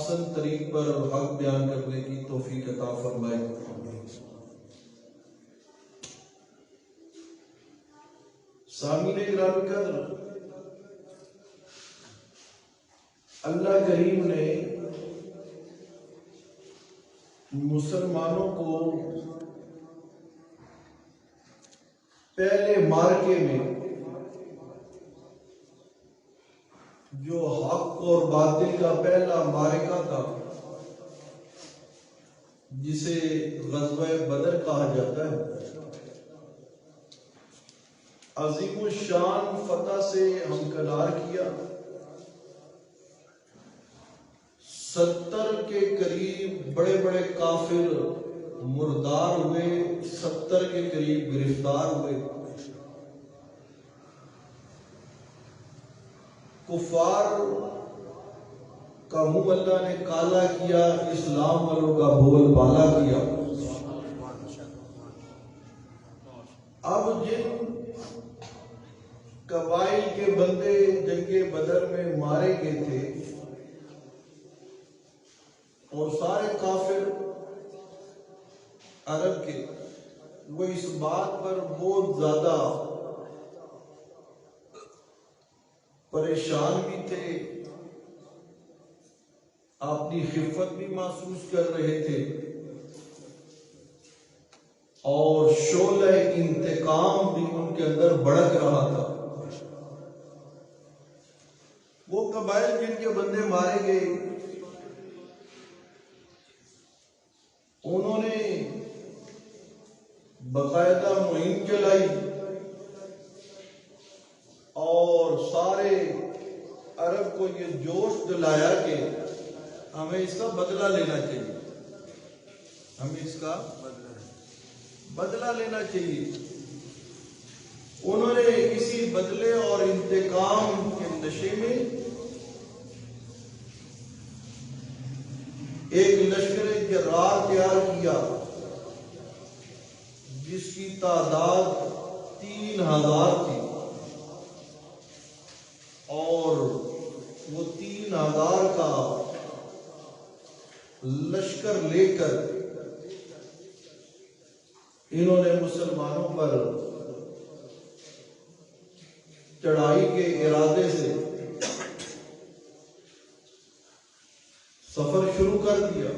احسن طریق پر حق بیان کرنے کی توفیق عطا فرمائے۔ سامعین گرامی قدر، اللہ کریم نے مسلمانوں کو پہلے معرکے میں جو حق اور باطل کا پہلا معرکہ تھا، جسے غزوہ بدر کہا جاتا ہے، عظیم الشان فتح سے ہمکنار کیا۔ 70 کے قریب بڑے بڑے کافر مردار ہوئے، 70 کے قریب گرفتار ہوئے۔ کفار کا منہ اللہ نے کالا کیا، اسلام والوں کا بول بالا کیا۔ اب جن قبائل کے بندے جنگ بدر میں مارے گئے تھے اور سارے کافر عرب کے، وہ اس بات پر بہت زیادہ پریشان بھی تھے، اپنی خفت بھی محسوس کر رہے تھے، اور شعلہ انتقام بھی ان کے اندر بھڑک رہا تھا۔ وہ قبائل جن کے بندے مارے گئے، انہوں نے باقاعدہ مہم چلائی اور سارے عرب کو یہ جوش دلایا کہ ہمیں اس کا بدلہ لینا چاہیے، ہمیں اس کا بدلہ لینا چاہیے۔ انہوں نے اسی بدلے اور انتقام کے نشے میں ایک لشکر جرار تیار کیا، جس کی تعداد 3000 تھی، اور وہ 3000 کا لشکر لے کر انہوں نے مسلمانوں پر چڑھائی کے ارادے سے سفر شروع کر دیا۔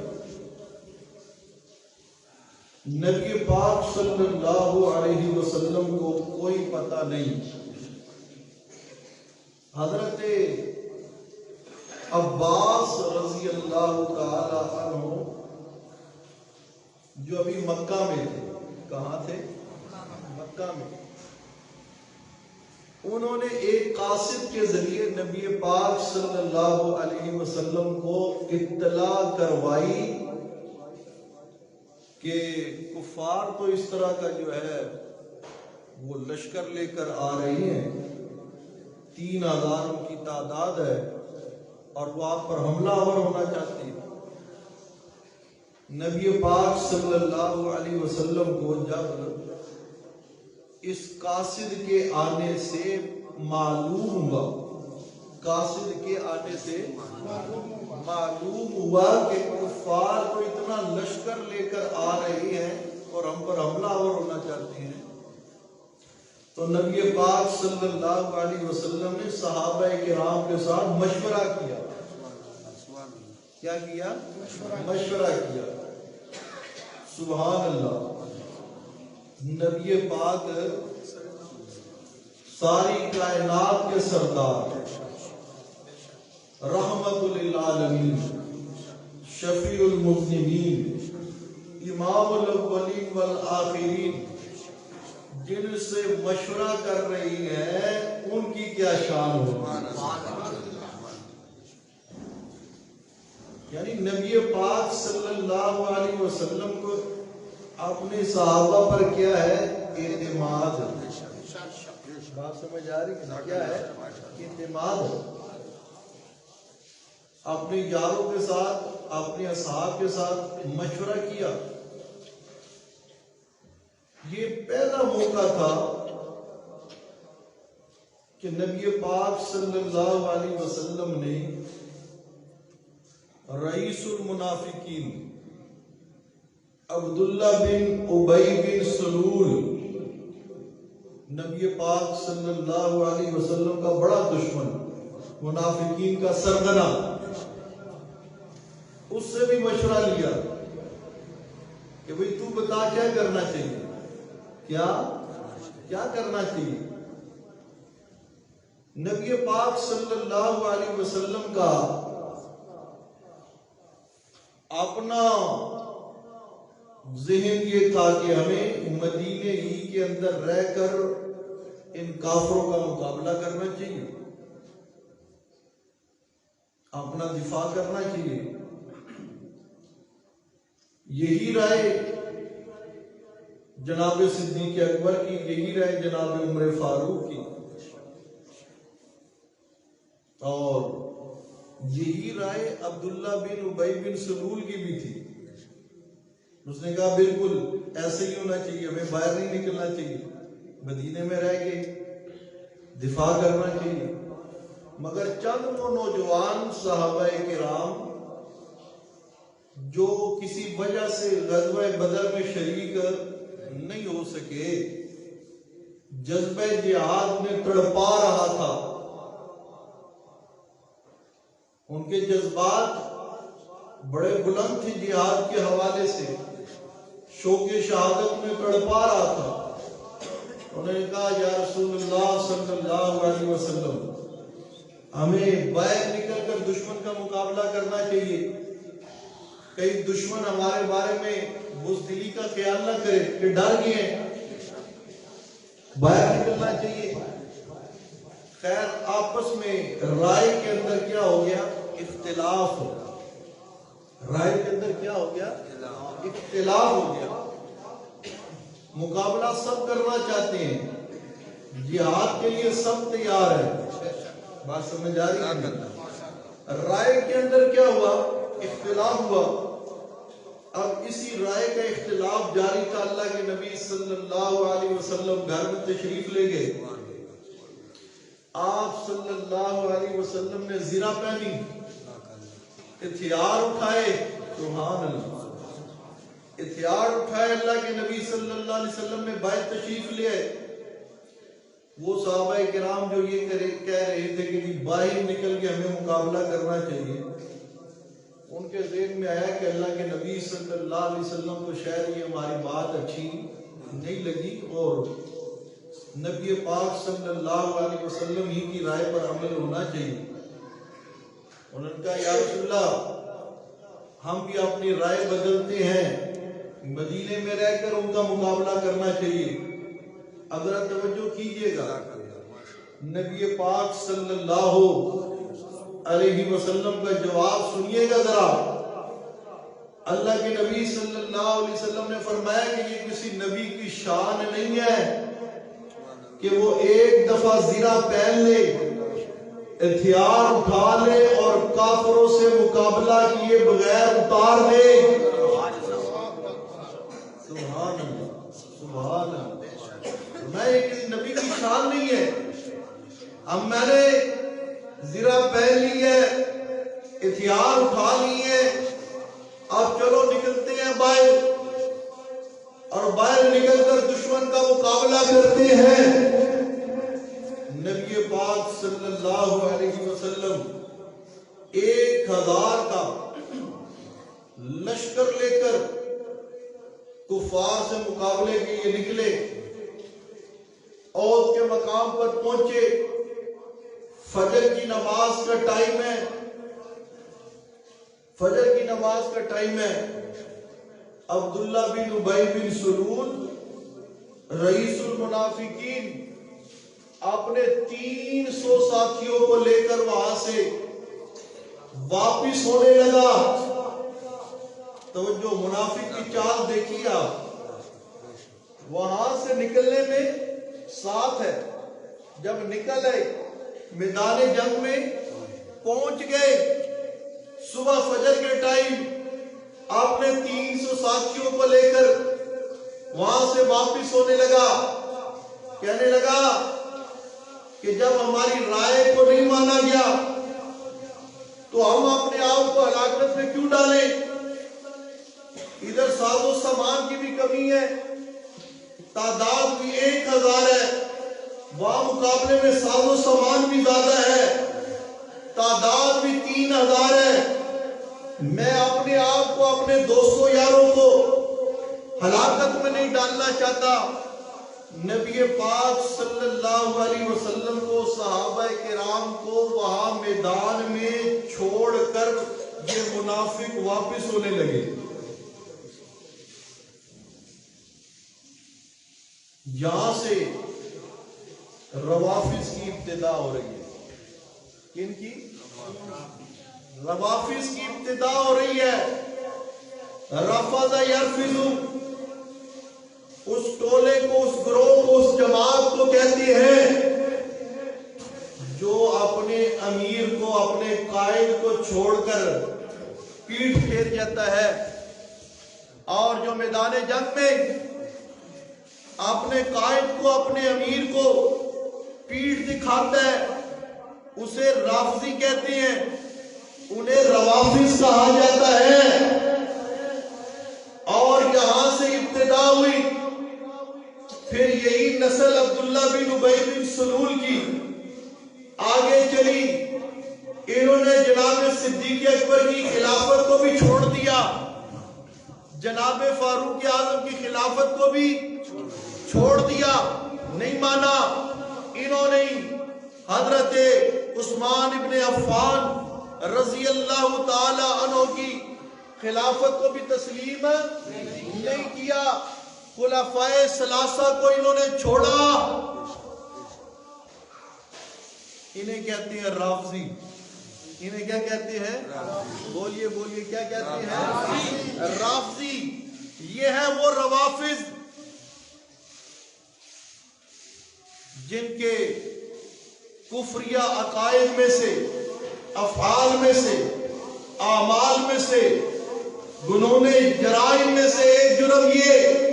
نبی پاک صلی اللہ علیہ وسلم کو کوئی پتہ نہیں۔ حضرت عباس رضی اللہ تعالی عنہ جو ابھی مکہ میں تھے، کہاں تھے؟ مکہ میں۔ انہوں نے ایک قاصد کے ذریعے نبی پاک صلی اللہ علیہ وسلم کو اطلاع کروائی کہ کفار تو اس طرح کا جو ہے وہ لشکر لے کر آ رہی ہیں، 3000 ان کی تعداد ہے، اور وہ آپ پر حملہ آور ہونا چاہتی ہے۔ نبی پاک صلی اللہ علیہ وسلم کو جب اس قاصد کے آنے سے معلوم ہوا، قاصد کے آنے سے معلوم ہوا کہ کفار تو اتنا لشکر لے کر آ رہی ہیں اور ہم پر حملہ آور ہونا چاہتی ہیں، تو نبی پاک صلی اللہ علیہ وسلم نے صحابہ کرام کے ساتھ مشورہ کیا۔ کیا کیا؟ مشورہ کیا۔ سبحان اللہ! نبی پاک ساری کائنات کے سردار، رحمت للعالمین، شفیع المذنبین، امام الاولین والآخرین، جن سے مشورہ کر رہی ہیں ان کی کیا شان ہو۔ یعنی نبی پاک صلی اللہ علیہ وسلم کو اپنے صحابہ پر کیا ہے؟ اعتماد۔ بات سمجھ آ رہی ہے؟ کیا ہے؟ اعتماد۔ اپنے یاروں کے ساتھ، اپنے اصحاب کے ساتھ مشورہ کیا۔ یہ پہلا موقع تھا کہ نبی پاک صلی اللہ علیہ وسلم نے رئیس المنافقین عبداللہ بن ابی بن سلول نبی پاک صلی اللہ علیہ وسلم کا بڑا دشمن، منافقین کا سرغنہ، اس سے بھی مشورہ لیا کہ بھئی تو بتا کیا کرنا چاہیے، کیا کرنا چاہیے۔ نبی پاک صلی اللہ علیہ وسلم کا اپنا ذہن یہ تھا کہ ہمیں مدینے ہی کے اندر رہ کر ان کافروں کا مقابلہ کرنا چاہیے، اپنا دفاع کرنا چاہیے۔ یہی رائے جناب صدیق اکبر کی، یہی رائے جناب عمر فاروق کی، اور یہی رائے عبداللہ بن ابی بن سلول کی بھی تھی۔ اس نے کہا بالکل ایسے ہی ہونا چاہیے، ہمیں باہر نہیں نکلنا چاہیے، مدینے میں رہ کے دفاع کرنا چاہیے۔ مگر چند وہ نوجوان صحابہ کرام جو کسی وجہ سے غزوہ بدر میں شریک نہیں ہو سکے، جذبہ جہاد میں تڑپا رہا تھا، ان کے جذبات بڑے بلند تھے جہاد کے حوالے سے، شوق شہادت میں تڑپا رہا تھا۔ انہوں نے کہا یا رسول اللہ صلی اللہ علیہ وسلم، ہمیں باہر نکل کر دشمن کا مقابلہ کرنا چاہیے، کئی دشمن ہمارے بارے میں بزدلی کا خیال نہ کرے کہ ڈر گئے ہیں، باہر نکلنا چاہیے۔ خیر آپس میں رائے کے اندر کیا ہو گیا؟ اختلاف۔ رائے کے اندر کیا ہو گیا؟ اختلاف ہو گیا۔ مقابلہ سب کرنا چاہتے ہیں، جہاد کے لیے سب تیار ہے، بات سمجھ آ رہی ہے؟ رائے کے اندر کیا ہوا؟ اختلاف ہوا۔ اب اسی رائے کا اختلاف جاری تھا، اللہ کے نبی صلی اللہ علیہ وسلم گھر میں تشریف لے گئے، آپ صلی اللہ علیہ وسلم نے زرہ پہنی، ہتھیار اٹھائے، سبحان اللہ، ہتھیار اٹھائے، اللہ کے نبی صلی اللہ علیہ وسلم نے بیت تشریف لے آئے۔ وہ صحابہ کرام جو یہ کہہ رہے تھے کہ جی باہر نکل کے ہمیں مقابلہ کرنا چاہیے، ان کے ذہن میں آیا کہ اللہ کے نبی صلی اللہ علیہ وسلم کو شاید یہ ہماری بات اچھی نہیں لگی، اور نبی پاک صلی اللہ علیہ وسلم ہی کی رائے پر عمل ہونا چاہیے۔ انہوں نے کہا یا رسول اللہ، ہم بھی اپنی رائے بدلتے ہیں، مدینے میں رہ کر ان کا مقابلہ کرنا چاہیے۔ اگر توجہ کیجئے گا، نبی پاک صلی اللہ علیہ وسلم کا جواب سنیے گا ذرا۔ اللہ کے نبی صلی اللہ علیہ وسلم نے فرمایا کہ یہ کسی نبی کی شان نہیں ہے کہ وہ ایک دفعہ زرہ پہن لے، ہتھیار اٹھا لے اور کافروں سے مقابلہ کیے بغیر اتار دے۔ سبحان اللہ، سبحان اللہ۔ میں ایک نبی کی شان نہیں ہے، اب میں نے زرہ پہن لی ہے، ہتھیار اٹھا لی ہے، اب چلو نکلتے ہیں باہر، اور باہر نکل کر دشمن کا مقابلہ کرتے ہیں۔ نبی پاک صلی اللہ علیہ وسلم 1000 کا لشکر لے کر کفار سے مقابلے کے لیے نکلے، عہد کے مقام پر پہنچے، فجر کی نماز کا ٹائم ہے، فجر کی نماز کا ٹائم ہے۔ عبداللہ بن ابی بن سلول رئیس المنافقین اپنے 300 ساتھیوں کو لے کر وہاں سے واپس ہونے لگا۔ توجہ، منافق کی چال دیکھیے آپ، وہاں سے نکلنے میں ساتھ ہے، جب نکل آئے میدان جنگ میں پہنچ گئے، صبح فجر کے ٹائم آپ نے 300 ساتھیوں کو لے کر وہاں سے واپس ہونے لگا، کہنے لگا کہ جب ہماری رائے کو نہیں مانا گیا تو تو ہم اپنے آپ کو ہلاکت میں کیوں ڈالیں؟ ادھر ساز و سامان کی بھی کمی ہے، تعداد بھی 1000 ہے، وہاں مقابلے میں ساز و سامان بھی زیادہ ہے، تعداد بھی 3000 ہے۔ میں اپنے آپ کو، اپنے دوستوں یاروں کو ہلاکت میں نہیں ڈالنا چاہتا۔ نبی پاک صلی اللہ علیہ وسلم کو، صحابہ کرام کو وہاں میدان میں چھوڑ کر یہ منافق واپس ہونے لگے۔ یہاں سے روافض کی ابتدا ہو رہی ہے۔ کن کی؟ روافض کی ابتدا ہو رہی ہے۔ رفض یرفض، اس ٹولے کو، اس گروہ کو، اس جماعت کو کہتے ہیں جو اپنے امیر کو، اپنے قائد کو چھوڑ کر پیٹھ پھیر جاتا ہے، اور جو میدان جنگ میں اپنے قائد کو، اپنے امیر کو پیٹھ دکھاتا ہے، اسے رافضی کہتے ہیں، انہیں روافض کہا جاتا ہے۔ اور یہاں سے ابتدا ہوئی، پھر یہی نسل عبداللہ بن ابی بن سلول کی آگے چلی۔ انہوں نے جناب صدیق اکبر کی خلافت کو بھی چھوڑ دیا، جناب فاروق اعظم کی خلافت کو بھی چھوڑ دیا، نہیں مانا۔ انہوں نے حضرت عثمان ابن عفان رضی اللہ تعالی عنہ کی خلافت کو بھی تسلیم نہیں کیا۔ خلفائے ثلاثہ کو انہوں نے چھوڑا۔ انہیں کہتے ہیں رافضی۔ انہیں کیا کہتے ہیں؟ بولیے بولیے، کیا کہتے ہیں؟ رافضی۔ یہ ہے وہ روافض جن کے کفریہ عقائد میں سے، افعال میں سے، اعمال میں سے، گناہ جرائم میں سے ایک جرم یہ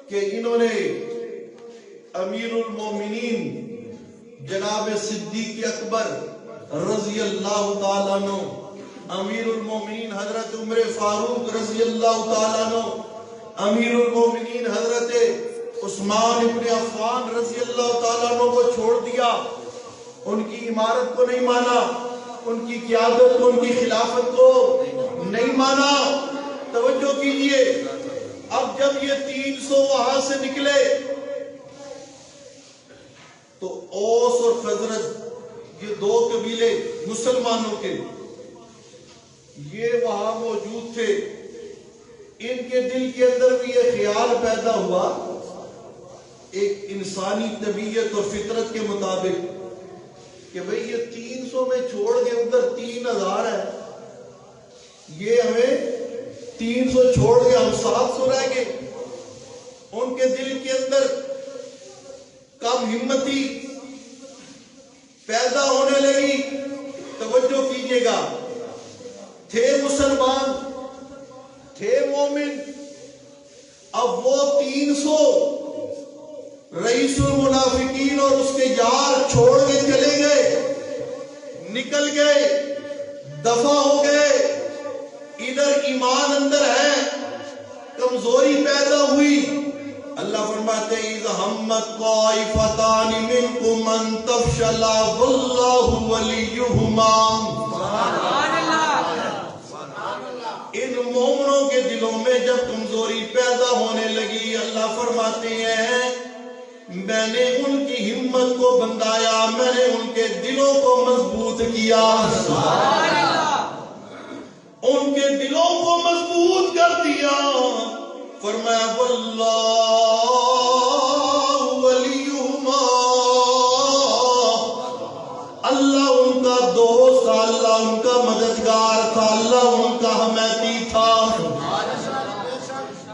کہ انہوں نے امیر المومنین جناب صدیق اکبر رضی اللہ تعالیٰ عنہ، امیر المومنین حضرت عمر فاروق رضی اللہ تعالیٰ عنہ، امیر المومنین حضرت عثمان ابن عفان رضی اللہ تعالیٰ عنہ کو چھوڑ دیا۔ ان کی امارت کو نہیں مانا، ان کی قیادت کو، ان کی خلافت کو نہیں مانا۔ توجہ کیجئے، اب جب یہ 300 وہاں سے نکلے تو اوس اور خزرج، یہ دو قبیلے مسلمانوں کے، یہ وہاں موجود تھے۔ ان کے دل کے اندر بھی یہ خیال پیدا ہوا، ایک انسانی طبیعت اور فطرت کے مطابق، کہ بھئی یہ 300 میں چھوڑ کے ادھر 3000 ہے، یہ ہمیں 300 چھوڑ کے ہم 700 رہ گئے۔ ان کے دل کے اندر کم ہمتی پیدا ہونے لگی۔ توجہ کیجئے گا، تھے مسلمان، تھے مومن، اب وہ 300 رئیس المنافقین اور اس کے یار چھوڑ کے چلے گئے، نکل گئے، دفع ہو گئے۔ ادھر ایمان اندر ہے، کمزوری پیدا ہوئی۔ اللہ فرماتے ہیں اِذْ هَمَّتْ طَائِفَتَانِ مِنْكُمْ أَن تَفْشَلَا وَاللَّهُ وَلِيُّهُمَا۔ ان مومنوں کے دلوں میں جب کمزوری پیدا ہونے لگی، اللہ فرماتے ہیں میں نے ان کی ہمت کو بندایا، میں نے ان کے دلوں کو مضبوط کیا، ان کے دلوں کو مضبوط کر دیا۔ فرمایا واللہ ولیہما، اللہ ان کا دوست تھا، اللہ ان کا مددگار تھا، اللہ ان کا حمایتی تھا۔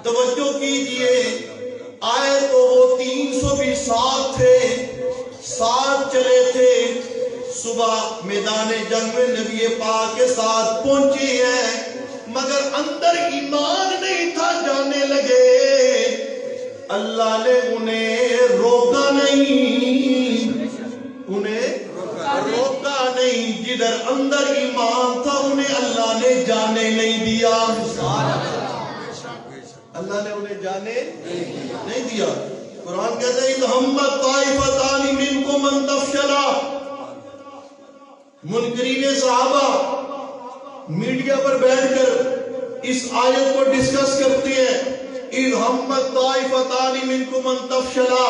توجہ کیجئے، آئے تو وہ 300 بھی ساتھ تھے، ساتھ چلے تھے، صبح میدان جنگ میں نبی پاک کے ساتھ پہنچی ہیں، مگر اندر ایمان نہیں تھا، جانے لگے۔ اللہ نے انہیں روکا نہیں، انہیں روکا نہیں۔ جدھر اندر جانے نہیں دیا، اللہ نے انہیں جانے نہیں دیا۔ قرآن کہتا ہے اِذْ ہَمَّتْ طَائِفَتَانِ مِنْكُمْ أَن تَفْشَلَا۔ منکرین صحابہ میڈیا پر بیٹھ کر اس آیت کو ڈسکس کرتے ہیں، اِذْ ہَمَّتْ طَائِفَتَانِ مِنْكُمْ أَن تَفْشَلَا،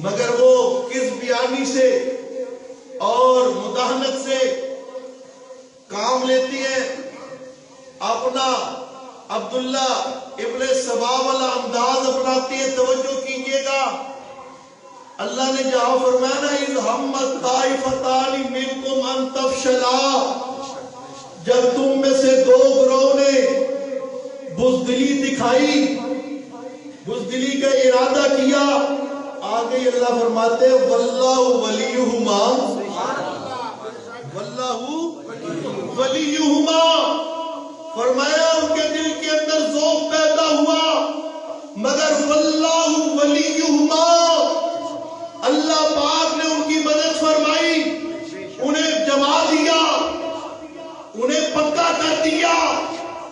مگر وہ کس بیانی سے اور مداہنت سے کام لیتی ہیں، اپنا عبداللہ ابن سبا والا انداز اپناتی ہے۔ توجہ کیجئے گا، اللہ نے جہاں فرمایا نا اِذْ ہَمَّتْ طَائِفَتَانِ مِنْكُمْ أَن تَفْشَلَا، جب تم میں سے دو گروہ نے بزدلی دکھائی، بزدلی کا ارادہ کیا، آگے اللہ فرماتے ہیں وَاللَّهُ وَلِيُّهُمَا، وَاللَّهُ وَلِيُّهُمَا، فرمایا ان کے دل کے اندر ذوق پیدا ہوا، مگر وَاللَّهُ وَلِيُّهُمَا، اللہ پاک نے ان کی مدد فرمائی، انہیں جما دیا، انہیں پکا کر دیا۔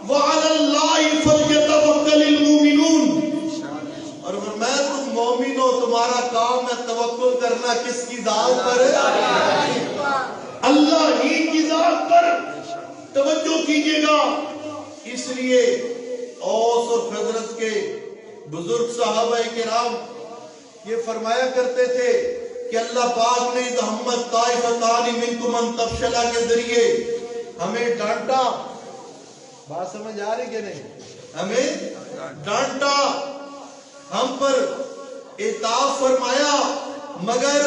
وَعَلَى اللَّهِ فَلْيَتَوَكَّلِ الْمُؤْمِنُونَ، اور فرمایا تم مومنو تمہارا کام ہے توکل کرنا کس کی ذات پر ہے؟ اللہ ہی کی ذات پر۔ توجہ کیجئے گا، اس لیے اوس اور خزرج کے بزرگ صحابہ کرام یہ فرمایا کرتے تھے کہ اللہ پاک نے اِذْ ہَمَّتْ طَائِفَتَانِ مِنْكُمْ أَن تَفْشَلَا کے ذریعے ہمیں ڈانٹا، بات سمجھ آ رہی کہ نہیں؟ ہمیں ڈانٹا، ہم پر عتاب فرمایا، مگر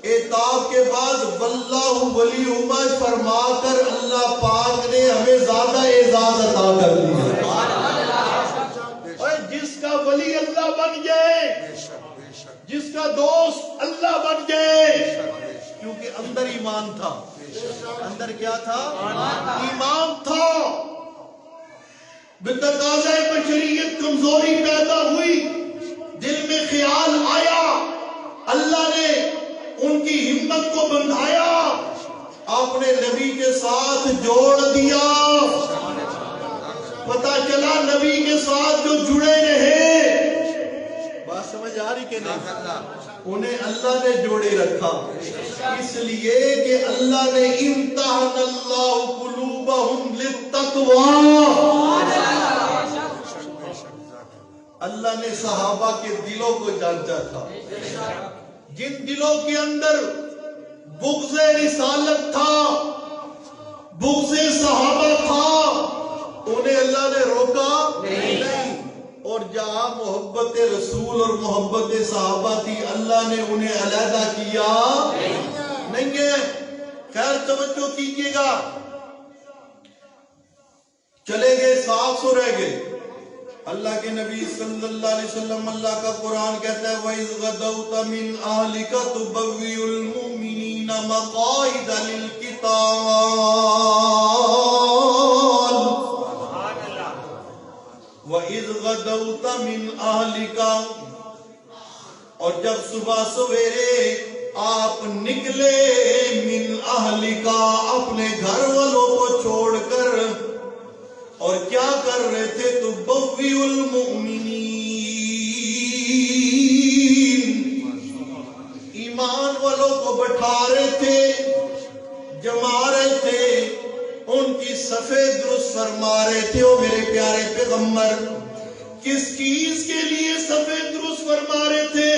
عتاب کے بعد وَاللَّهُ وَلِيُّهُمَا فرما کر اللہ پاک نے ہمیں زیادہ اعزاز عطا کر دیا۔ اور جس کا ولی اللہ بن جائے، جس کا دوست اللہ بن جائے، کیونکہ اندر ایمان تھا، اندر کیا تھا؟ ایمان تھا، بتقاضۂ بشریت کمزوری پیدا ہوئی، دل میں خیال آیا، اللہ نے ان کی ہمت کو بندھایا، اپنے نبی کے ساتھ جوڑ دیا، پتہ چلا نبی کے ساتھ جو جڑے رہے، بات سمجھ آ رہی کہ نہیں؟ انہیں اللہ نے جوڑے رکھا، اس لیے کہ اللہ نے امتحن اللہ قلوبہم للتقوی، اللہ نے صحابہ کے دلوں کو جانچا تھا، جن دلوں کے اندر بغض رسالت تھا، بغض صحابہ تھا، انہیں اللہ نے روکا نہیں، اور جہاں محبت رسول اور محبت صحابہ تھی اللہ نے انہیں علیحدہ کیا نہیں ہے۔ خیر توجہ کیجئے گا، چلے گئے 700 رہ گئے، اللہ کے نبی صلی اللہ علیہ وسلم، اللہ کا قرآن کہتا ہے وَإِذْ غَدَوْتَ مِنْ أَهْلِكَ تُبَوِّئُ الْمُؤْمِنِينَ مَقَاعِدَ لِلْقِتَالِ، وَإِذْ غَدَوْتَ مِنْ أَهْلِكَ، اور جب صبح سویرے آپ نکلے من أَهْلِكَ اپنے گھر والوں کو چھوڑ کر، اور کیا کر رہے تھے؟ تُبَوِّئُ الْمُؤْمِنِينَ، ایمان والوں کو بٹھا رہے تھے، جما رہے تھے، ان کی صفیں درست فرما رہے تھے۔ او میرے پیارے پیغمبر، کس چیز کے لیے صفیں درست فرما رہے تھے؟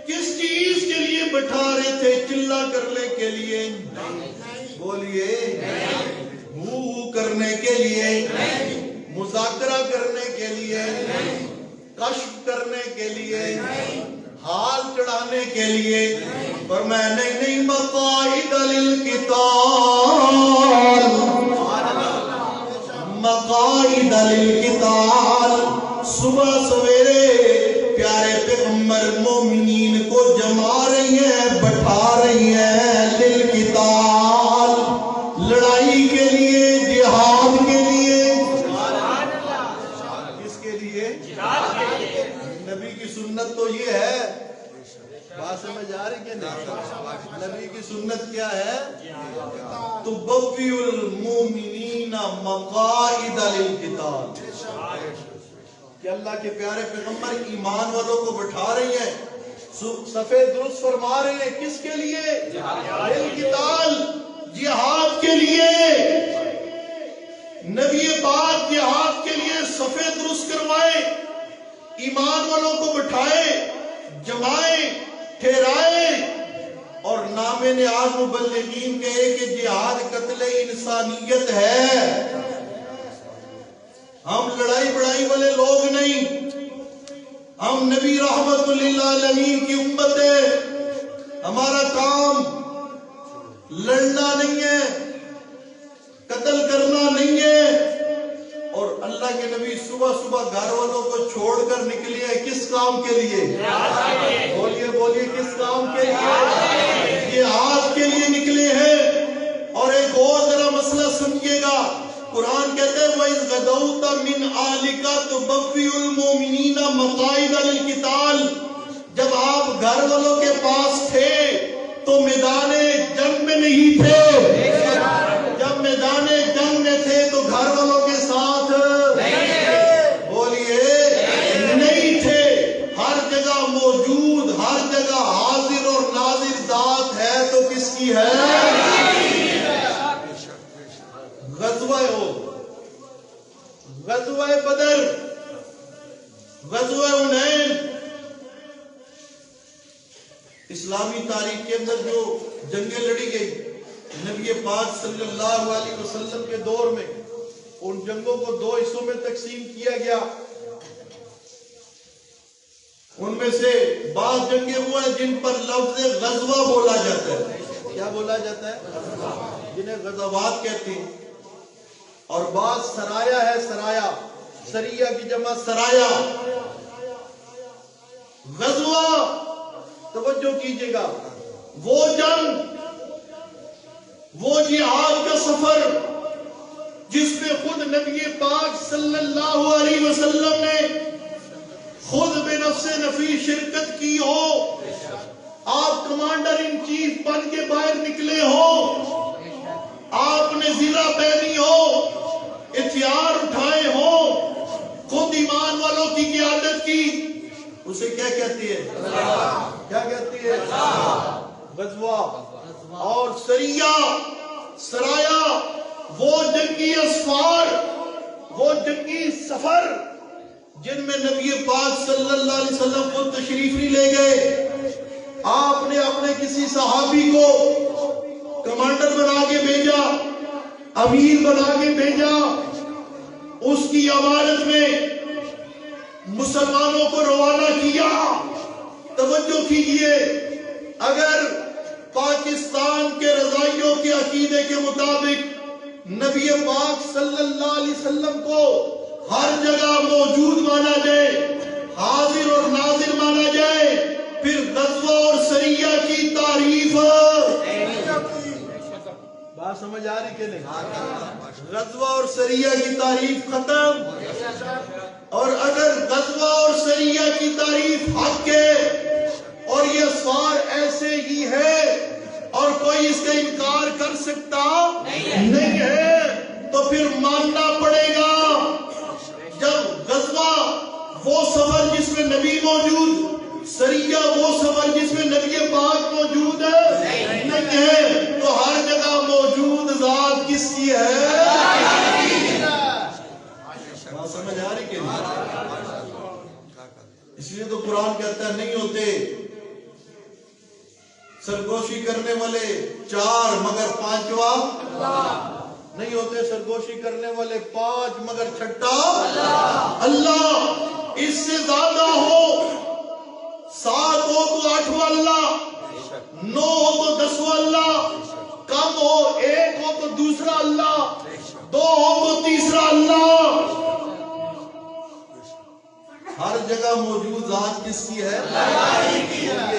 کس چیز کے لیے بٹھا رہے تھے؟ چلا کرنے کے لیے؟ بولیے، کرنے کے لیے، مذاکرہ کرنے کے لیے، کشف کرنے کے لیے، حال چڑھانے کے لیے، پر میں نہیں مقاعد للقتال، مقاعد للقتال، صبح سویرے پیارے پیغمبر مومنین کو جما رہی ہیں، بٹھا رہی ہیں، للقتال، لڑائی کے لیے، جہاد کے لیے۔ کس کے لیے؟ نبی کی سنت تو یہ ہے، بات سمجھ آ رہی کہ نہیں؟ نبی کی سنت کیا ہے؟ تُبَوِّئُ الْمُؤْمِنِينَ مقاعد للقتال، کہ اللہ کے پیارے پیغمبر ایمان والوں کو بٹھا رہی ہیں، صفے درست فرما رہے ہیں، کس کے لیے؟ للقتال، جہاد کے لیے۔ نبی پاک جہاد کے لیے صفے درست کروائے، ایمان والوں کو بٹھائے، جمائے، ٹھہرائے، اور نام نہاد مبلغین کہے کہ جہاد قتل انسانیت ہے۔ ہم لڑائی بڑائی والے لوگ نہیں، ہم نبی رحمت للعالمین کی امت ہے۔ ہمارا کام لڑنا نہیں ہے، قتل کرنا نہیں ہے۔ اور اللہ کے نبی صبح صبح گھر والوں کو چھوڑ کر نکلے ہیں کس کام کے لیے؟ بولیے بولیے، کس کام کے لیے؟ جہاد کے لیے نکلے ہیں۔ اور ایک اور ذرا مسئلہ سمجھیے گا، قرآن کہتے ہیں وَإِذْ غَدَوْتَ مِنْ أَهْلِكَ تُبَوِّئُ الْمُؤْمِنِينَ مَقَاعِدَ لِلْقِتَالِ، جب آپ گھر والوں کے پاس تھے تو میدان جنگ میں نہیں تھے، جب میدان جنگ میں تھے تو گھر والوں کے ساتھ بولیے نہیں تھے۔ ہر جگہ موجود، ہر جگہ حاضر اور ناظر ذات ہے تو کس کی ہے؟ غزوہ احد، غزوہ بدر، غزوہ حنین، اسلامی تاریخ کے اندر جو جنگیں لڑی گئی نبی پاک صلی اللہ علیہ وسلم کے دور میں، ان جنگوں کو دو حصوں میں تقسیم کیا گیا۔ ان میں سے بعض جنگیں وہ ہیں جن پر لفظ غزوہ بولا جاتا ہے۔ کیا بولا جاتا ہے؟ جنہیں غزوات کہتے ہیں۔ اور بعض سرایا ہے، سرایا، سریہ کی جمع سرایا۔ غزوہ، توجہ کیجئے گا، وہ جنگ، وہ جہاد کا سفر جس میں خود نبی پاک صلی اللہ علیہ وسلم نے خود بے نفس نفیس شرکت کی ہو، آپ کمانڈر ان چیف بن کے باہر نکلے ہو، آپ نے زرہ پہنی ہو، ہتھیار اٹھائے ہو، خود ایمان والوں کی قیادت کی، اسے کیا کہتی ہے؟ کیا کہتی ہے؟ غزوہ۔ اور سریہ، سرایا، وہ جنگی اسفار، وہ جنگی سفر جن میں نبی پاک صلی اللہ علیہ وسلم کو تشریف نہیں لے گئے، آپ نے اپنے کسی صحابی کو کمانڈر بنا کے بھیجا، امیر بنا کے بھیجا، اس کی امانت میں مسلمانوں کو روانہ کیا۔ توجہ کیجئے، اگر پاکستان کے رضائیوں کے عقیدے کے مطابق نبی پاک صلی اللہ علیہ وسلم کو ہر جگہ موجود مانا جائے، حاضر اور ناظر مانا جائے، پھر غزوہ اور سریہ کی تعریف، بات سمجھ آ رہی کہ نہیں؟ غزوہ اور سریہ کی تعریف ختم۔ اور اگر غزوہ اور سریہ کی تعریف حق ہے اور یہ اسفار ایسے ہی ہے اور کوئی اس کا انکار کر سکتا نہیں ہے، تو پھر ماننا پڑے گا جب غزوہ وہ سفر جس میں نبی موجود، سریہ وہ سفر جس میں نبی پاک موجود نہیں ہے، تو ہر جگہ موجود ذات کس کی ہے؟ بات سمجھ آ رہی کہ نہیں؟ اس لیے تو قرآن کہتا ہے نہیں ہوتے سرگوشی کرنے والے چار مگر پانچواں، نہیں ہوتے سرگوشی کرنے والے پانچ مگر چھٹا اللہ۔ اس سے زیادہ ہو، 7 ہو تو 8واں اللہ، 9 ہو تو 10واں اللہ، کم ہو 1 ہو تو دوسرا اللہ، 2 ہو تو تیسرا اللہ۔ ہر جگہ موجود ذات کس کی ہے؟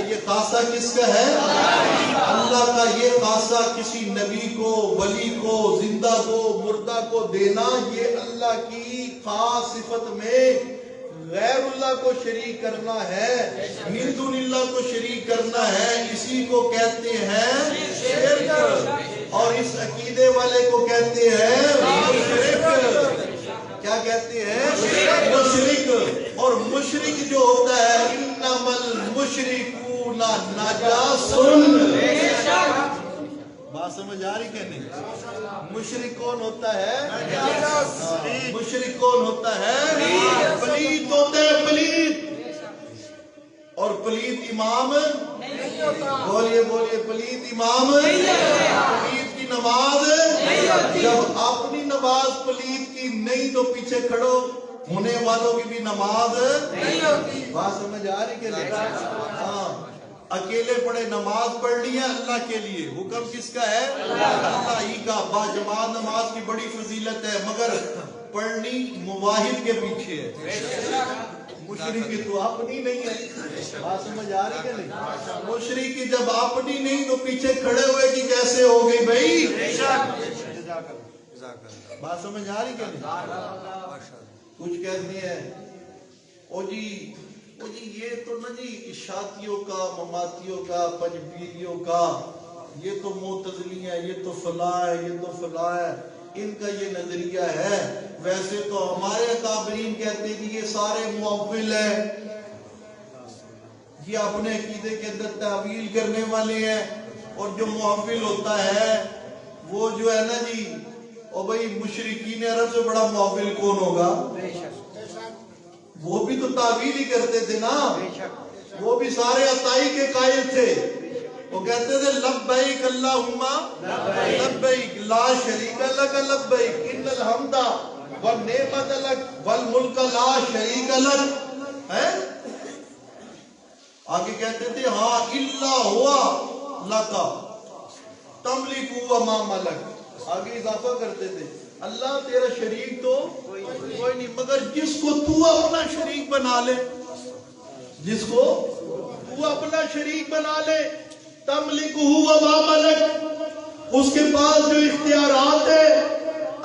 یہ خاصہ کس کا ہے؟ اللہ کا۔ یہ خاصہ کسی نبی کو، ولی کو، زندہ کو، مردہ کو دینا، یہ اللہ کی خاص صفت میں غیر اللہ کو شریک کرنا ہے، من دون اللہ کو شریک کرنا ہے، اسی کو کہتے ہیں شرک۔ اور اس عقیدے والے کو کہتے ہیں مشرک. کیا کہتے ہیں؟ مشرک. اور مشرک جو ہوتا ہے انما المشرکون نجاس. بات سمجھ آ رہی کہ نہیں؟ مشرک کون ہوتا ہے؟ مشرک کون ہوتا ہے؟ پلید ہوتا ہے پلید. اور پلید امام بولیے بولیے پلید امام. پلید کی نماز جب اپنی نماز پلید کی نہیں تو پیچھے کھڑو ہونے والوں کی بھی نماز نہیں ہوتی. بات سمجھ آ رہی کہ نہیں؟ ہاں اکیلے پڑھے نماز پڑھ لی ہے اللہ کے لیے. حکم کس کا ہے؟ اللہ ہی کا. با جماعت نماز کی بڑی فضیلت ہے مگر پڑھنی مواحد کے پیچھے ہے. مشرک تو اپنی نہیں ہے. بات سمجھ آ رہی کہ نہیں؟ مشرک جب اپنی نہیں تو پیچھے کھڑے ہوئے کہ کیسے ہو گئی بھائی. بات سمجھ آ رہی کہ نہیں؟ کچھ کہتے ہیں او جی یہ تو نہ جی شادیوں کا مماتیوں کا پنجبیریوں کا یہ تو معتزلی ہے یہ تو فلاں ہے یہ تو فلاں ہے ان کا یہ نظریہ ہے. ویسے تو ہمارے اکابرین کہتے ہیں کہ یہ سارے معول ہیں یہ اپنے عقیدے کے اندر تعویل کرنے والے ہیں. اور جو معول ہوتا ہے وہ جو ہے نا جی او بھائی مشرکین عرب سے بڑا معول کون ہوگا؟ وہ بھی تو تعویل ہی کرتے تھے نا. وہ بھی سارے عطائی کے قائل تھے. وہ کہتے تھے لبیک اللہم لبیک لا شریک لک لبیک ان الحمد والنعمت لک والملک لا شریک لک. آگے کہتے تھے ہاں الا ہوا لک تملک وما ملک. آگے اضافہ کرتے تھے اللہ تیرا شریک تو کوئی نہیں مگر جس کو تو اپنا شریک بنا لے جس کو تو اپنا شریک بنا لے تملک وما ملک اس کے پاس جو اختیارات ہے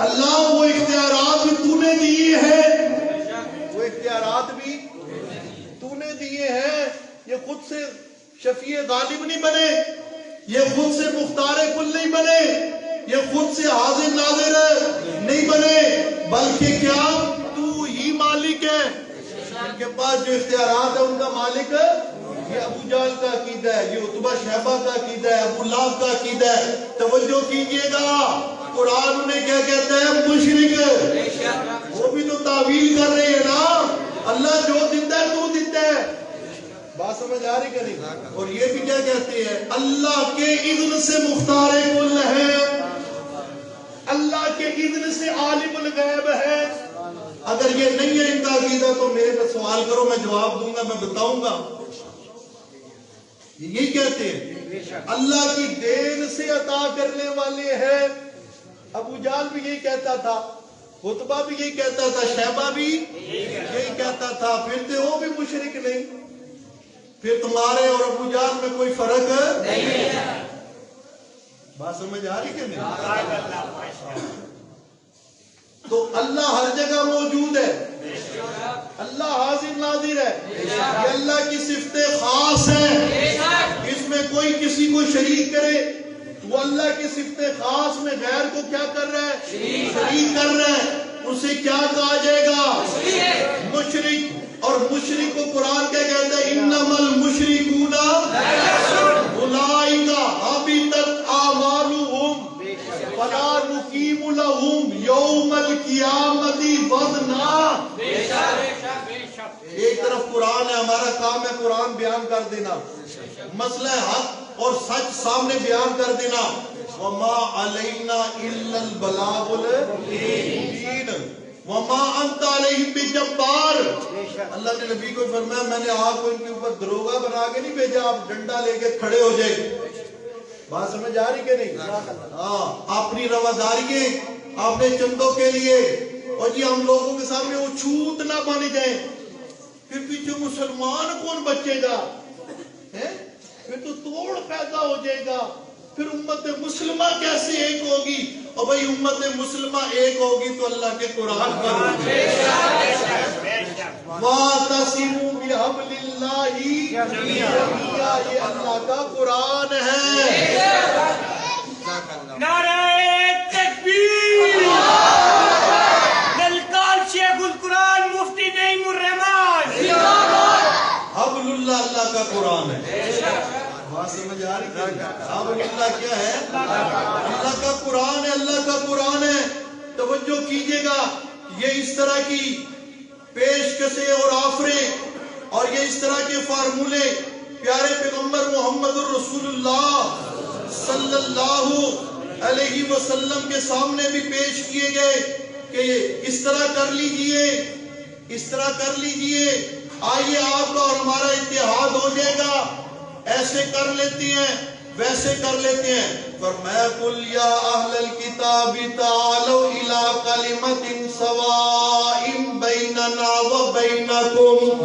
اللہ وہ اختیارات بھی تو نے دیے ہیں. وہ اختیارات بھی تو نے دیے ہیں. یہ خود سے شفیع غالب نہیں بنے یہ خود سے مختار کل نہیں بنے یہ خود سے حاضر ناظر نہیں بنے بلکہ کیا تو ہی مالک ہے. ان کے پاس جو اختیارات ہیں ان کا مالک یہ ابو جہل کا عقیدہ ہے یہ عتبہ شیبہ کا عقیدہ ہے ابو لہب کا عقیدہ ہے. توجہ کیجئے گا قرآن انہیں کیا کہتا ہے؟ مشرک. وہ بھی تو تعویل کر رہے ہیں نا اللہ جو دیتا ہے تو دیتا ہے. بات سمجھ آ رہی کہ نہیں؟ اور یہ بھی کیا کہتے ہیں اللہ کے اذن سے مختار کل ہے اللہ کے اذن سے عالم الغیب ہے. اگر یہ نہیں ہے ان کا عقیدہ تو میرے پہ سوال کرو میں جواب دوں گا میں بتاؤں گا. یہی کہتے ہیں اللہ کی دین سے عطا کرنے والے ہیں. ابو جہل بھی یہی کہتا تھا عتبہ بھی یہی کہتا تھا شیبہ بھی یہی کہتا تھا. پھر تھے وہ بھی مشرک نہیں. پھر تمہارے اور ابو جہل میں کوئی فرق نہیں ہے. بات سمجھ آ رہی کہ نہیں؟ تو اللہ ہر جگہ موجود ہے اللہ حاضر ناظر ہے. یہ اللہ کی صفت خاص ہے. اس میں کوئی کسی کو شریک کرے وہ اللہ کی صفت خاص میں غیر کو کیا کر رہا ہے؟ شریک کر رہا ہے. اسے کیا کہا جائے گا؟ مشرک. اور مشرک کو قرآن کیا کہتا ہے؟ انما المشرکون اولئک حبطت اعمالهم فلا نقیم لهم یوم القیامت وزنا. ایک طرف قرآن ہے ہمارا کام ہے قرآن بیان کر دینا مسئلہ حق اور سچ سامنے بیان کر دینا. وما علینا الا البلاغ المبین وما انت علیہم بجبار. اللہ نے نبی کو فرمایا میں نے آپ کو ان کے اوپر دروغہ بنا کے نہیں بھیجا آپ ڈنڈا لے کے کھڑے ہو جائے. بات سمجھ آ رہی کہ نہیں؟ ہاں اپنی رواداری آپ نے چندوں کے لیے اور جی ہم لوگوں کے سامنے وہ چھوت نہ بن جائیں. پھر پیچھے مسلمان کون بچے گا؟ پھر تو توڑ پیدا ہو جائے گا. پھر امت مسلمہ کیسے ایک ہوگی؟ اور بھائی امت مسلمہ ایک ہوگی تو اللہ کے قرآن پر ہوگی. وَاعْتَصِمُوا بِحَبْلِ اللَّهِ جَمِيعًا. یہ اللہ کا قرآن ہے. نعرہ تکبیر للکار شیخ القرآن مفتی نعیم الرحمان حبل اللہ اللہ کا قرآن ہے. بات سمجھ آ رہی ہے؟ حبل اللہ کیا ہے؟ اللہ کا قرآن ہے. اللہ کا قرآن ہے. توجہ کیجئے گا, یہ اس طرح کی پیشکشیں اور آفریں اور یہ اس طرح کے فارمولے پیارے پیغمبر محمد الرسول اللہ صلی اللہ علیہ وسلم کے سامنے بھی پیش کیے گئے کہ اس طرح کر لیجئے, اس طرح کر لیجئے, آئیے آپ کا اور ہمارا اتحاد ہو جائے گا. ایسے کر لیتے ہیں, ویسے کر لیتے ہیں. فرمایا قل یا اہل الکتاب تعالوا الی کلمۃ سواء بیننا و بینکم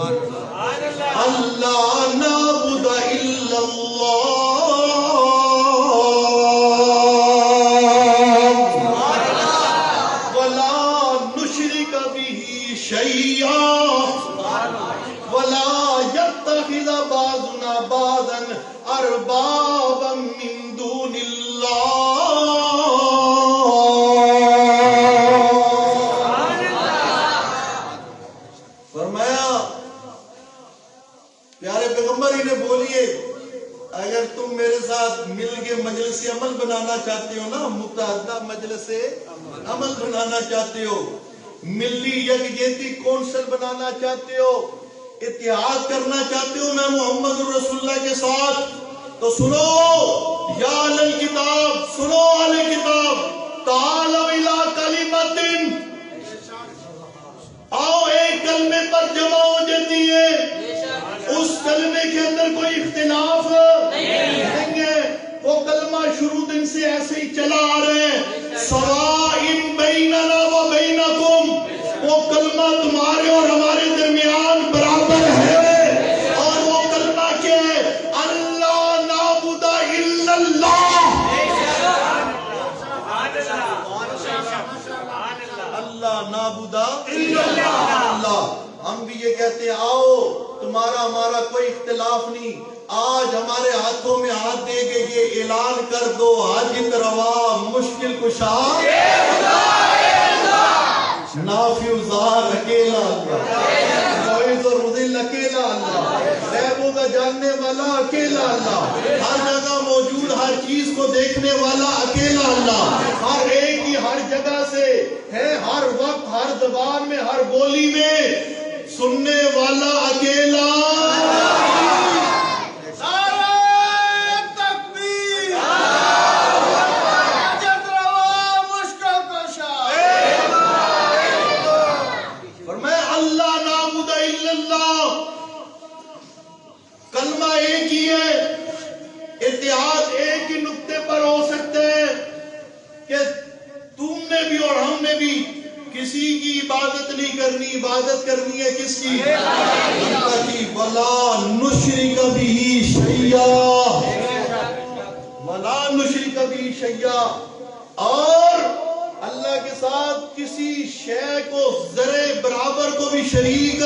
اللہ نعبد الا اللہ ولا نشرک به شیئا ولا يتخذ بعضنا بعضا اربابا من دون اللہ. فرمایا پیارے پیغمبر ہی نے بولیے اگر تم میرے ساتھ مل کے مجلس عمل بنانا چاہتے ہو نا, متحدہ مجلس عمل بنانا چاہتے ہو, ملی یکجہتی کونسل بنانا چاہتے ہو, اتحاد کرنا چاہتے ہو میں محمد الرسول اللہ کے ساتھ, تو سنو یا اہل الکتاب, سنو اہل کتاب, تعالوا الی کلمۃ, آؤ ایک کلمے پر جمع ہو جاتی ہے. اس کلمے کے اندر کوئی اختلاف نہیں ہے. وہ کلمہ شروع دن سے ایسے ہی چلا آ رہے ہیں, سواء بیننا و بینکم, وہ کلمہ تمہارے اور ہمارے درمیان برابر ہے. اور وہ کلمہ کیا ہے؟ اللہ نعبد الا اللہ, اللہ نعبد الا اللہ. ہم بھی یہ کہتے ہیں آؤ تمہارا ہمارا کوئی اختلاف نہیں, آج ہمارے ہاتھوں میں ہاتھ دے کے یہ اعلان کر دو, حاجت روا مشکل کشا نافع ظاہر اکیلا اللہ, معز اور مذل اکیلا اللہ, غیبوں کا جاننے والا اکیلا اللہ, ہر جگہ موجود ہر چیز کو دیکھنے والا اکیلا اللہ, ہر ایک ہی ہر جگہ سے ہے, ہر وقت ہر زبان میں ہر بولی میں سننے والا اکیلا. کلمہ ایک ہی ہے, اتحاد ایک ہی نقطے پر ہو سکتے ہیں کہ تم نے بھی اور ہم نے بھی کسی کی عبادت نہیں کرنی, عبادت کرنی ہے کس کی؟ اللہ کی. وَلَا نُشْرِكَ بِهِ شَيْئًا, وَلَا نُشْرِكَ بِهِ شَيْئًا, اور اللہ کے ساتھ کسی شے کو ذرے برابر کو بھی شریک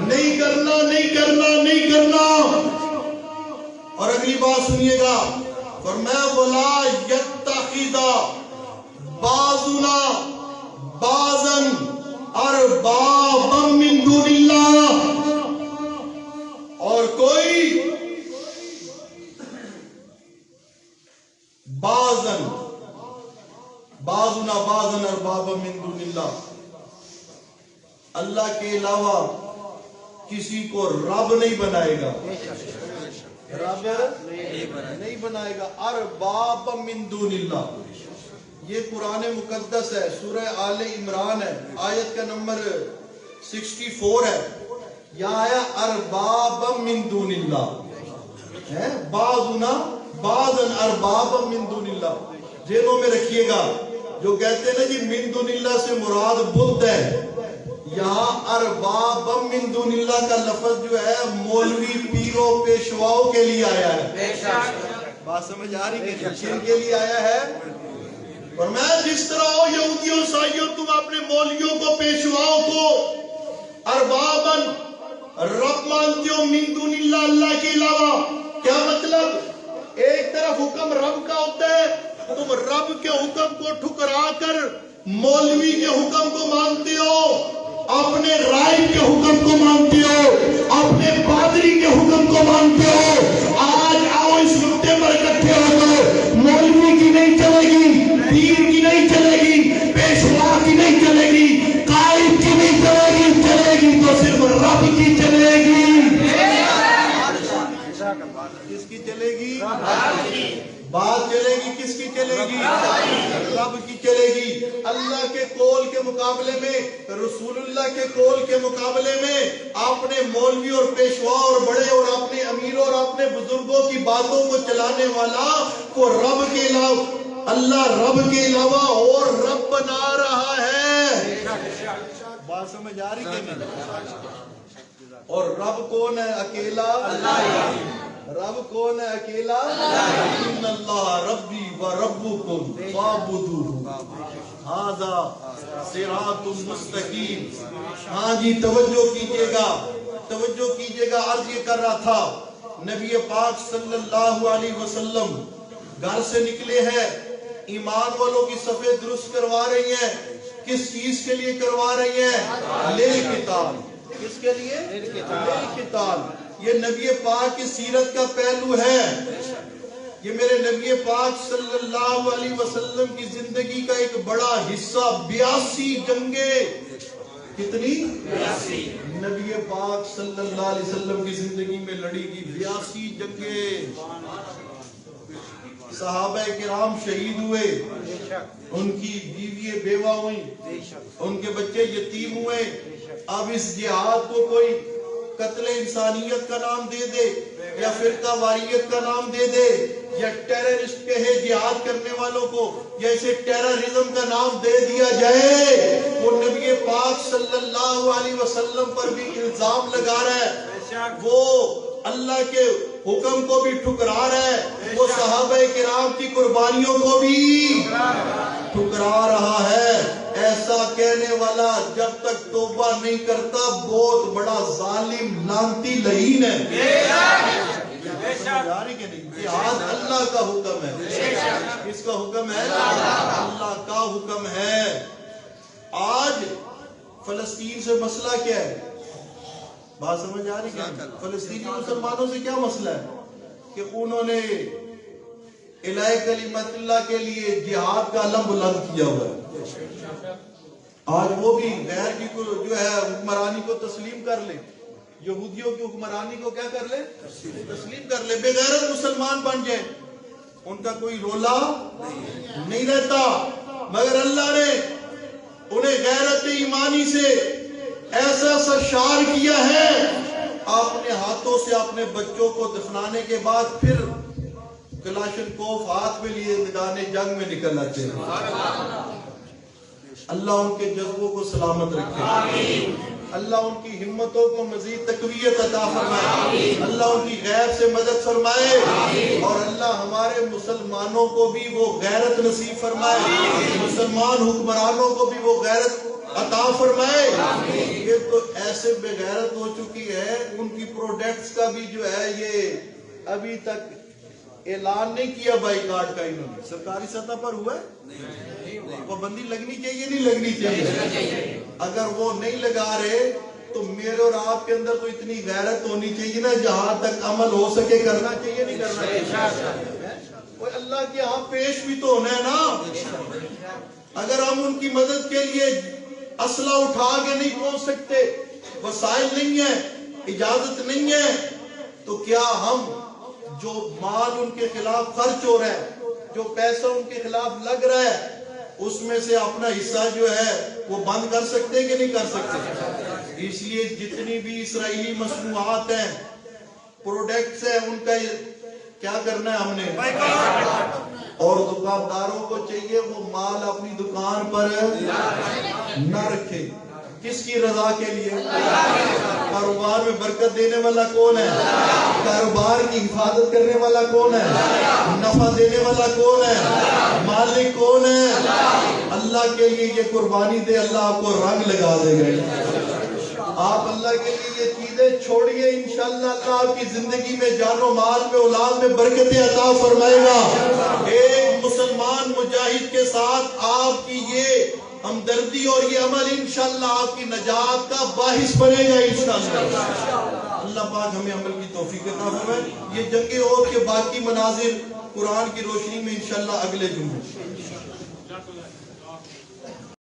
نہیں کرنا, نہیں کرنا, نہیں کرنا. اور اگلی بات سنیے گا, فرمایا وَلَا يَتَّخِذَ بَعْضُنَا بَعْضًا أَرْبَابًا مِّن دُونِ اللَّهِ, اور کوئی بعضنا بعضًا أربابًا من دون اللہ, اللہ کے علاوہ کسی کو رب نہیں بنائے گا, رب نہیں بنائے گا. ارباب من دون اللہ, یہ قرآن مقدس ہے, سورہ آل عمران ہے, آیت کا نمبر 64 ہے. یہاں آیا ارباب من دون اللہ ہے, بعضنا بعضًا ارباب من دون اللہ. ذہنوں میں رکھیے گا, جو کہتے ہیں نا جی من دون اللہ سے مراد بت ہے, یہاں ارباب من دون اللہ کا لفظ جو ہے مولوی پیروں پیشواؤں کے لیے آیا ہے. بات سمجھ آ رہی ہے کن کے لیے آیا ہے؟ اور میں جس طرح ہو یہودیوں عیسائیوں تم اپنے مولویوں کو پیشواؤں کو اربابن رب مانتے ہو من دون اللہ, اللہ کے علاوہ. کیا مطلب؟ ایک طرف حکم رب کا ہوتا ہے تم رب کے حکم کو ٹھکرا کر مولوی کے حکم کو مانتے ہو، اپنے رائے کے حکم کو مانتے ہو، اپنے پادری کے حکم کو مانتے ہو، آج آؤ اس نقطے پر اکٹھے ہو جاؤ، مولوی کی نہیں چلے گی، پیر کی نہیں چلے گی، پیشوا کی نہیں چلے گی، قائد کی نہیں چلے گی تو صرف رب کی چلے گی۔ کس کی چلے گی؟ بات چلے گی کس کی چلے گی؟ رب کی چلے گی۔ اللہ کے قول کے مقابلے میں، رسول اللہ کے قول کے مقابلے میں اپنے مولوی اور پیشوا اور بڑے اور اپنے امیروں اور اپنے بزرگوں کی باتوں کو چلانے والا کو رب کے علاوہ، اللہ رب کے علاوہ اور رب بنا رہا ہے۔ بات سمجھ آ رہی کہ نہیں؟ اور رب کون ہے؟ اکیلا اللہ۔ رب کون ہے؟ اکیلا ان اللہ ربی و ربکم فاعبدوہ ھذا صراط مستقیم۔ ہاں جی توجہ کیجئے گا، توجہ کیجئے گا۔ عرض یہ کر رہا تھا نبی پاک صلی اللہ علیہ وسلم گھر سے نکلے ہیں، ایمان والوں کی صفیں درست کروا رہی ہیں۔ کس چیز کے لیے کروا رہی ہیں؟ للقتال۔ کس کے لیے؟ للقتال۔ یہ نبی پاک کی سیرت کا پہلو ہے۔ یہ میرے نبی پاک صلی اللہ علیہ وسلم کی زندگی کا ایک بڑا حصہ 82 جنگیں، کتنی؟ 82 نبی پاک صلی اللہ علیہ وسلم کی زندگی میں لڑی گئی 82 جنگیں۔ صحابہ کرام شہید ہوئے، ان کی بیوی بیوہ ہوئی، ان کے بچے یتیم ہوئے۔ اب اس جہاد کو کوئی قتل انسانیت کا نام دے دے یا فرقہ واریت کا نام دے دے یا ٹیررسٹ کہے جہاد کرنے والوں کو، یا اسے ٹیررزم کا نام دے دیا جائے، وہ نبی پاک صلی اللہ علیہ وسلم پر بھی الزام لگا رہا ہے، وہ اللہ کے حکم کو بھی ٹھکرا رہا ہے، وہ صحابہ کرام کی قربانیوں کو بھی ٹھکرا رہا ہے۔ ایسا کہنے والا جب تک توبہ نہیں کرتا بہت بڑا ظالم لعنتی لعین ہے۔ جاری کہ نہیں؟ جہاد اللہ کا حکم ہے۔ کس کا حکم ہے؟ اللہ کا حکم ہے۔ آج فلسطین سے مسئلہ کیا ہے؟ بات سمجھ آ رہی کہ فلسطینی مسلمانوں سے کیا مسئلہ ہے کہ انہوں نے الہ کلمت اللہ کے لیے جہاد کا علم بلند کیا ہوا ہے۔ آج وہ بھی غیر کی کو جو ہے حکمرانی کو تسلیم کر لے، یہودیوں کی حکمرانی کو کیا کر لے؟ تسلیم کر لے، بے غیرت مسلمان بن جائے، ان کا کوئی رولا نہیں رہتا۔ مگر اللہ نے انہیں غیرت ایمانی سے ایسا سرشار کیا ہے، اپنے ہاتھوں سے اپنے بچوں کو دفنانے کے بعد پھر کلاشن کوف ہاتھ میں لیے میدان جنگ میں نکل آتے ہیں۔ اللہ ان کے جذبوں کو سلامت رکھے، اللہ ان کی ہمتوں کو مزید تقویت عطا فرمائے، اللہ ان کی غیب سے مدد فرمائے، اور اللہ ہمارے مسلمانوں کو بھی وہ غیرت نصیب فرمائے، مسلمان حکمرانوں کو بھی وہ غیرت عطا فرمائے۔ یہ تو ایسے بے غیرت ہو چکی ہے، ان کی پروڈکٹس کا بھی جو ہے یہ ابھی تک اعلان نہیں کیا بائیکاٹ کا، انہوں نے سرکاری سطح پر ہوا ہے، پابندی لگنی چاہیے نہیں لگنی چاہیے؟ اگر وہ نہیں لگا رہے تو میرے اور آپ کے اندر تو اتنی غیرت ہونی چاہیے نا، جہاں تک عمل ہو سکے کرنا چاہیے نہیں کرنا چاہیے؟ کوئی اللہ کے ہاں پیش بھی تو ہونا ہے نا۔ اگر ہم ان کی مدد کے لیے اسلحہ اٹھا کے نہیں پہنچ سکتے، وسائل نہیں ہے، اجازت نہیں ہے، تو کیا ہم جو مال ان کے خلاف خرچ ہو رہا ہے، جو پیسہ ان کے خلاف لگ رہا ہے، اس میں سے اپنا حصہ جو ہے وہ بند کر سکتے کہ نہیں کر سکتے؟ اس لیے جتنی بھی اسرائیلی مصنوعات ہیں، پروڈکٹس ہیں، ان کا کیا کرنا ہے ہم نے؟ اور دکانداروں کو چاہیے وہ مال اپنی دکان پر نہ رکھے۔ کس کی رضا کے لیے؟ کاروبار میں برکت دینے والا کون ہے؟ کاروبار کی حفاظت کرنے والا کون ہے؟ نفع دینے والا کون ہے؟ مالک کون ہے؟ اللہ کے لیے یہ قربانی دے، اللہ آپ کو رنگ لگا دے گا۔ آپ اللہ کے لیے یہ چیزیں چھوڑیے، انشاءاللہ اللہ آپ کی زندگی میں جان و مال میں اولاد میں برکتیں عطا فرمائے گا۔ ایک مسلمان مجاہد کے ساتھ آپ کی یہ ہمدردی اور یہ عمل انشاءاللہ آپ کی نجات کا باعث بنے گا انشاءاللہ۔ اللہ پاک ہمیں عمل کی توفیق عطا فرمائے۔ یہ جنگ احد کے باقی مناظر قرآن کی روشنی میں انشاءاللہ اگلے جمعے